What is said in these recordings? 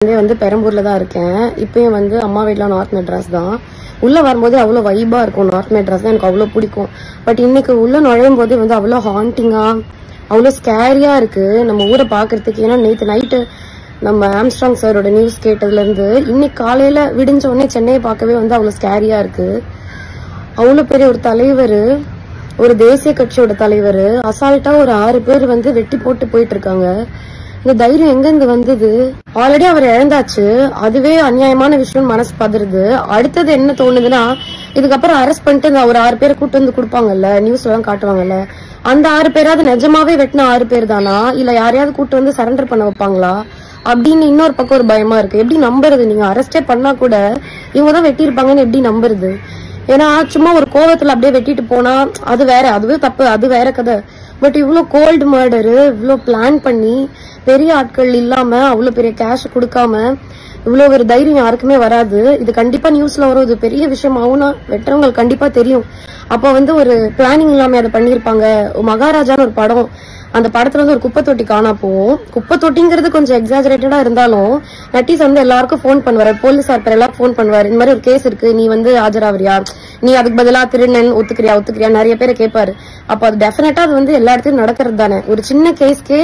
வந்து பெரம்பூர்ல தான் இருக்கேன். இப்பயும் வந்து அம்மா வீட்ல நார்த் மெட்ராஸ் தான். உள்ள வரும்போது அவ்வளவு வைபா இருக்கும். நார்த் மெட்ராஸ் தான் எனக்கு அவ்வளவு பிடிக்கும். பட் இன்னைக்கு உள்ள நுழையும் போது வந்து அவ்வளவு ஹாண்டிங்கா அவ்வளவு ஸ்கேரியா இருக்கு நம்ம ஊரை பாக்குறதுக்கு. ஏன்னா நேத்து நைட்டு நம்ம ஆம்ஸ்ட்ராங் சாரோட நியூஸ் கேட்டதுல இருந்து இன்னைக்கு காலையில விடிஞ்ச உடனே சென்னையை பார்க்கவே வந்து அவ்வளவு ஸ்கேரியா இருக்கு. அவ்வளவு பெரிய ஒரு தலைவர், ஒரு தேசிய கட்சியோட தலைவர் அசால்ட்டா ஒரு 6 பேர் வந்து வெட்டி போட்டு போயிட்டு இருக்காங்க. இந்த தைரியம் எங்க இருந்து வந்தது? ஆல்ரெடி அவர் இழந்தாச்சு, அதுவே அநியாயமான விஷயம் மனசு பதறுது. அடுத்தது என்ன தோணுதுன்னா, இதுக்கப்புறம் அரெஸ்ட் பண்ணிட்டு இந்த ஒரு 6 பேரை கூட்டு வந்து கொடுப்பாங்கல்ல, நியூஸ்ல எல்லாம் காட்டுவாங்கல்ல, அந்த 6 பேராவது நிஜமாவே வெட்டின 6 பேர் தானா, இல்ல யாரையாவது கூட்டு வந்து சரண்டர் பண்ண வைப்பாங்களா அப்படின்னு இன்னொரு பக்கம் ஒரு பயமா இருக்கு. எப்படி நம்புறது? நீங்க அரெஸ்டே பண்ணா கூட இவங்கதான் வெட்டியிருப்பாங்கன்னு எப்படி நம்புறது? ஏன்னா சும்மா ஒரு கோவத்துல அப்படியே வெட்டிட்டு போனா அது வேற, அதுவே தப்பு, அது வேற கதை. பட் இவ்வளவு கோல்டு மர்டரு, இவ்வளவு பிளான் பண்ணி பெரிய ஆட்கள் இல்லாம அவ்வளவு பெரிய கேஷ் கொடுக்காம இவ்வளவு ஒரு தைரியம் யாருக்குமே வராது. இது கண்டிப்பா நியூஸ்ல வரும். இது பெரிய விஷயம் ஆகும்னா வெட்டுறவங்களுக்கு கண்டிப்பா தெரியும். அப்ப வந்து ஒரு பிளானிங் இல்லாம அதை பண்ணிருப்பாங்க. மகாராஜான்னு ஒரு படம், அந்த படத்துல வந்து ஒரு குப்பை தொட்டி காணா போவோம். குப்பை தொட்டிங்கிறது கொஞ்சம் எக்ஸாஜரேட்டடா இருந்தாலும் நட்டீஸ் வந்து எல்லாருக்கும் போன் பண்ணுவாரு, போலீஸார் பேர் எல்லாம் போன் பண்ணுவாரு. இந்த மாதிரி ஒரு கேஸ் இருக்கு, நீ வந்து ஆஜராவரியா, நீ அதுக்கு பதிலா திருநன் ஒத்துக்கிறியா நிறைய பேரை கேட்பாரு. அப்ப அது டெஃபினட்டா அது வந்து எல்லா இடத்துலயும் நடக்கிறது தானே. ஒரு சின்ன கேஸ்க்கே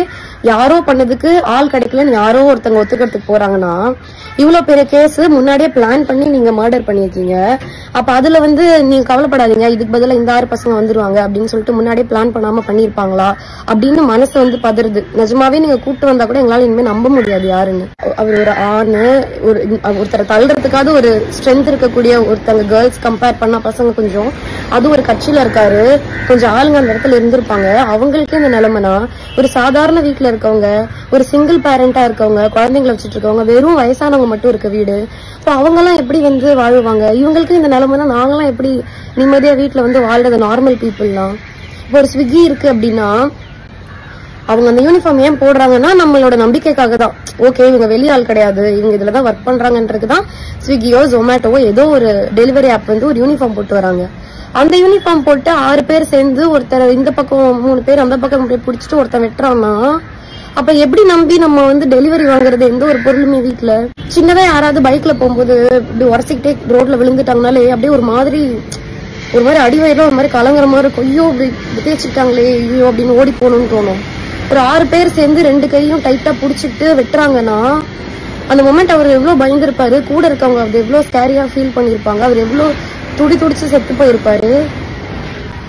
யாரோ பண்ணதுக்கு ஆள் கிடைக்கலன்னு யாரோ ஒருத்தங்க ஒத்துக்கிறதுக்கு போறாங்கன்னா, இவ்வளவு பெரிய கேஸ் முன்னாடியே பிளான் பண்ணி நீங்க மர்டர் பண்ணிருக்கீங்க. அப்ப அதுல வந்து நீங்க கவலைப்படாதீங்க, இதுக்கு பதிலா இந்த 6 பசங்க வந்துருவாங்க அப்படின்னு சொல்லிட்டு முன்னாடியே பிளான் பண்ணாம பண்ணிருப்பாங்களா அப்படின்னு மனசு வந்து பதறுது. நிஜமாவே நீங்க கூட்டு வந்தா கூட எங்களால இனிமே நம்ப முடியாது யாருன்னு. அவர் ஒரு ஆணு, ஒருத்தரை தள்ளுறதுக்காவது ஒரு ஸ்ட்ரென்த் இருக்கக்கூடிய ஒருத்தங்க கேர்ள்ஸ் கம்பேர் பண்ணா பசங்க கொஞ்சம், அது ஒரு கட்சியில இருக்காரு, கொஞ்சம் ஆளுங்க அந்த இடத்துல இருந்திருப்பாங்க. அவங்களுக்கே இந்த நிலைமைனா, ஒரு சாதாரண வீட்டுல இருக்கவங்க, ஒரு சிங்கிள் பேரண்டா இருக்கவங்க, குழந்தைங்களை வச்சுட்டு இருக்கவங்க, வெறும் வயசானவங்க மட்டும் இருக்க வீடு, இப்போ அவங்க எல்லாம் எப்படி வந்து வாழுவாங்க? இவங்களுக்கு இந்த நிலைமைனா நாங்கெல்லாம் எப்படி நிம்மதியா வீட்டுல வந்து வாழ்றது? நார்மல் பீப்புள்லாம் இப்போ ஒரு ஸ்விக்கி இருக்கு அப்படின்னா அவங்க அந்த யூனிஃபார்ம் ஏன் போடுறாங்கன்னா நம்மளோட நம்பிக்கைக்காக தான். ஓகே, இவங்க வெளியாள் கிடையாது, இவங்க இதுலதான் ஒர்க் பண்றாங்கன்றதுதான் ஸ்விக்கியோ ஜொமேட்டோவோ ஏதோ ஒரு டெலிவரி ஆப் வந்து ஒரு யூனிஃபார்ம் போட்டு வராங்க. அந்த யூனிஃபார்ம் போட்டு 6 பேர் சேர்ந்து ஒருத்தர் இந்த பக்கம் 3 பேர் அந்த பக்கம் பிடிச்சிட்டு ஒருத்தர் வெட்டுறான்னா அப்ப எப்படி நம்பி நம்ம வந்து டெலிவரி வாங்குறது? எந்த ஒரு பொருளுமே வீட்டுல சின்னதா யாராவது பைக்ல போகும்போது இப்படி உரசிக்கிட்டே ரோட்ல விழுந்துட்டாங்கனாலே அப்படியே ஒரு மாதிரி அடி வயிறுல ஒரு மாதிரி கலங்குற மாதிரி இருக்கும். ஐயோ இப்படி தேய்ச்சிருக்காங்களே ஐயோ அப்படின்னு ஓடி போகணும்னு தோணும். ஒரு 6 பேர் சேர்ந்து 2 கையும் டைட்டா புடிச்சிட்டு வெட்டுறாங்கன்னா அந்த மொமெண்ட் அவர் எவ்வளவு பயந்துருப்பாரு, கூட இருக்கவங்க அவர் எவ்வளவு ஸ்கேரியா ஃபீல் பண்ணிருப்பாங்க, அவர் எவ்வளவு துடிச்சு செத்து போயிருப்பாரு.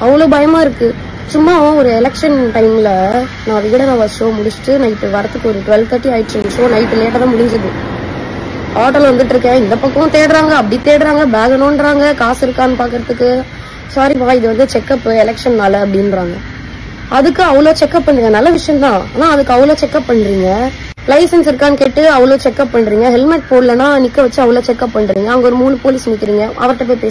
அவ்வளவு பயமா இருக்கு. சும்மா ஒரு எலெக்ஷன் டைம்ல நான் விகடன ஷோ முடிச்சுட்டு நைட்டு வரத்துக்கு ஒரு 12:30 ஆயிடுச்சு. ஷோ நைட்டு லேட்டா தான் முடிஞ்சது. ஆட்டோல வந்துட்டு இருக்கேன், இந்த பக்கம் தேடுறாங்க, அப்படி தேடுறாங்க, பேக் நோன்றாங்க, காசு இருக்கான்னு பாக்குறதுக்கு. சாரிப்பா, இது வந்து செக்அப் எலெக்ஷன்னால அப்படின்றாங்க. அதுக்கு அவ்வளவு செக்அப் பண்றீங்க, நல்ல விஷயம் தான், ஆனா அதுக்கு அவ்வளவு செக்அப் பண்றீங்க. லைசன்ஸ் இருக்கான்னு கேட்டு அவ்வளவு செக்அப் பண்றீங்க, ஹெல்மெட் போடலன்னா நிக்க வச்சு அவ்வளவு செக்அப் பண்றீங்க. அங்க ஒரு 3 போலீஸ் நிக்கிறீங்க, அவர்கிட்ட போய்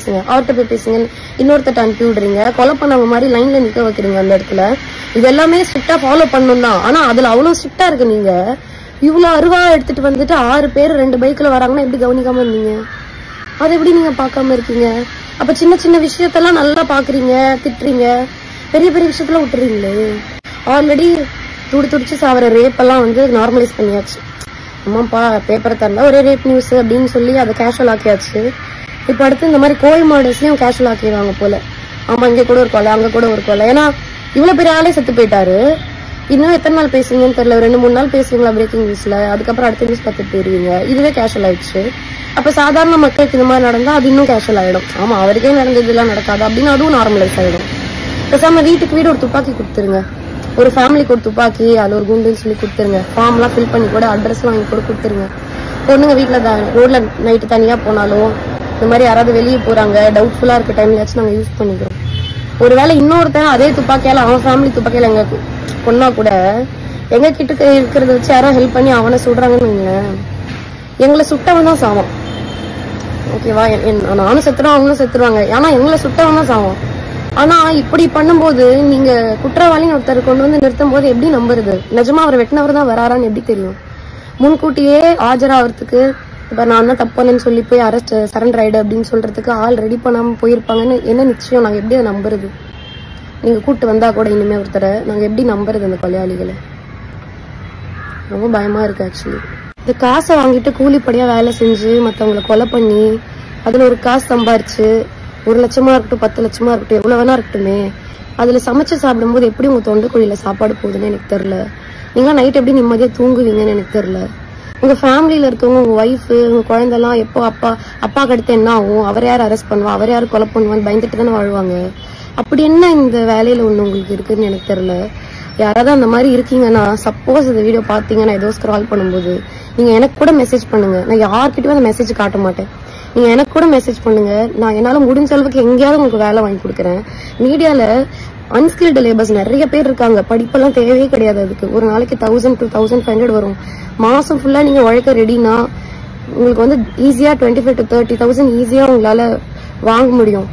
பேசுங்க, இன்னொருத்தட்ட அனுப்பி விடுறீங்க, கொலை பண்ணவங்க மாதிரி லைன்ல நிக்க வைக்கிறீங்க அந்த இடத்துல. இது எல்லாமே ஸ்ட்ரிக்டா ஃபாலோ பண்ணணும் தான், ஆனா அதுல அவ்வளவு ஸ்ட்ரிக்டா இருக்கு. நீங்க இவ்வளவு அருவா எடுத்துட்டு வந்துட்டு 6 பேர் 2 பைக்ல வராங்கன்னா எப்படி கவனிக்காம இருந்தீங்க? அதை எப்படி நீங்க பாக்காம இருக்கீங்க? அப்ப சின்ன சின்ன விஷயத்தெல்லாம் நல்லா பாக்குறீங்க, திட்டுறீங்க, பெரிய பெரிய விஷயத்துல விட்டுறீங்களே. ஆல்ரெடி துடிச்சு சாவர ரேப் எல்லாம் வந்து நார்மலைஸ் பண்ணியாச்சு. அம்மாப்பா பேப்பரை தரல ஒரே ரேப் நியூஸ் அப்படின்னு சொல்லி அதை கேஷுவல் ஆக்கியாச்சு. இப்ப அடுத்து இந்த மாதிரி கோல் மாடல்ஸ்லயும் கேஷுவல் ஆக்கிடுவாங்க போல. ஆமா, இங்க கூட ஒரு கொலை, அங்க கூட ஒரு கொலை. ஏன்னா இவ்வளவு பெரிய ஆளே செத்து போயிட்டாரு. இன்னும் எத்தனை நாள் பேசுவீங்கன்னு தெரியல. 2-3 நாள் பேசுவீங்களா பிரேக்கிங் நியூஸ்ல, அதுக்கப்புறம் அடுத்த நியூஸ் பார்த்துட்டு போயிருவீங்க. இதுவே கேஷுவல் ஆயிடுச்சு. அப்ப சாதாரண மக்களுக்கு இந்த மாதிரி நடந்தா அது இன்னும் கேஷுவல் ஆயிடும். ஆமா, அவருக்கே நடந்தது எல்லாம் நடக்காது அப்படின்னு அதுவும் நார்மலைஸ் ஆயிடும். பேசாம வீட்டுக்கு வீடு ஒரு துப்பாக்கி கொடுத்துருங்க, ஒரு ஃபேமிலிக்கு ஒரு துப்பாக்கி, அது ஒரு குண்டுன்னு சொல்லி கொடுத்துருங்க. ஃபார்ம் எல்லாம் ஃபில் பண்ணி கூட அட்ரஸ் வாங்கி கூட கொடுத்துருங்க. பொண்ணுங்க வீட்டுல ரோட்ல நைட்டு தனியா போனாலும் இந்த மாதிரி யாராவது வெளியே போறாங்க டவுட்ஃபுல்லா இருக்க டைம்லயாச்சும் நாங்க யூஸ் பண்ணிக்கிறோம். ஒருவேளை இன்னொருத்தன் அதே துப்பாக்கியால அவன் ஃபேமிலி துப்பாக்கியால எங்க பொண்ணா கூட எங்க கிட்ட இருக்கிறத வச்சு யாரும் ஹெல்ப் பண்ணி அவனை சுடுறாங்கன்னு வைங்களேன், எங்களை சுட்டவன் தான் சாவான். ஓகேவா? நானும் செத்துறோம், அவங்களும் செத்துருவாங்க, ஆனா எங்களை சுட்டவன் தான் சாவான். ஆனா இப்படி பண்ணும்போது நீங்க குற்றவாளின்னு ஒருத்தர் கொண்டு வந்து நிறுத்தும் போது எப்படி நம்புறது? நிஜமா அவர் வெட்டினவர் தான் வராரான்னு எப்படி தெரியும்? முன்கூட்டியே ஆஜராகிறதுக்கு இப்ப நான் தான் தப்பானு சொல்லி போய் அரெஸ்ட் சரண்டர் ஆயிடு அப்படின்னு சொல்றதுக்கு ஆள் ரெடி பண்ணாம போயிருப்பாங்கன்னு என்ன நிச்சயம்? நாங்க எப்படி அதை நம்புறது? நீங்க கூட்டு வந்தா கூட இனிமே ஒருத்தரை நாங்க எப்படி நம்புறது? அந்த கொலையாளிகளை ரொம்ப பயமா இருக்கு ஆக்சுவலி. இந்த காசை வாங்கிட்டு கூலிப்படியா வேலை செஞ்சு மற்றவங்களை கொலை பண்ணி அதுல ஒரு காசு சம்பாரிச்சு 1 லட்சமா இருக்கட்டும் 10 லட்சமா இருக்கட்டும் எவ்வளவு வேணா இருக்கட்டுமே, அதுல சமைச்சு சாப்பிடும்போது எப்படி உங்க தொண்டைக்குழியில சாப்பாடு போகுதுன்னு எனக்கு தெரியல. நீங்க நைட் எப்படி நிம்மதியா தூங்குவீங்கன்னு எனக்கு தெரியல. உங்க ஃபேமிலியில இருக்கவங்க, உங்க ஒய்ஃப், உங்க குழந்தைலாம் எப்போ அப்பாக்கு அடுத்து என்ன ஆகும், அவர் யார் அரெஸ்ட் பண்ணுவா, அவர் யார் கொலை பண்ணுவான்னு பயந்துட்டு தானே வாழ்வாங்க. அப்படி என்ன இந்த வேலையில ஒண்ணு உங்களுக்கு இருக்குன்னு எனக்கு தெரியல. யாராவது அந்த மாதிரி இருக்கீங்கன்னா, சப்போஸ் இந்த வீடியோ பாத்தீங்கன்னா ஏதோ ஸ்க்ரால் பண்ணும்போது நீங்க எனக்கு கூட மெசேஜ் பண்ணுங்க. நான் யார்கிட்டயும் அந்த மெசேஜ் காட்ட மாட்டேன். நீங்க எனக்கு கூட மெசேஜ் பண்ணுங்க. நான் என்னால முடிஞ்ச அளவுக்கு எங்கேயாவது உங்களுக்கு வேலை வாங்கி கொடுக்குறேன். மீடியால அன்ஸ்கில்டு லேபர்ஸ் நிறைய பேர் இருக்காங்க. படிப்பெல்லாம் தேவையே கிடையாது. அதுக்கு ஒரு நாளைக்கு 1000 to 1500 வரும். மாசம் ஃபுல்லா நீங்க உழைக்க ரெடினா உங்களுக்கு வந்து ஈஸியா 25 to 30,000 ஈஸியா உங்களால வாங்க முடியும்.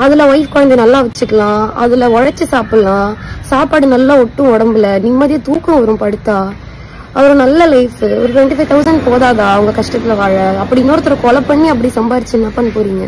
அதுல ஒய்ஃப் குழந்தை நல்லா வச்சுக்கலாம், அதுல உழைச்சு சாப்பிடலாம், சாப்பாடு நல்லா ஒட்டும், உடம்புல நிம்மதியா தூக்கம் வரும் படுத்தா. ஒரு நல்ல லைஃப். ஒரு 25,000 போதாதா அவங்க கஷ்டத்துல வாழ? அப்படி இன்னொருத்தர் கொலை பண்ணி அப்படி சம்பாரிச்சு என்ன பண்ண போறீங்க?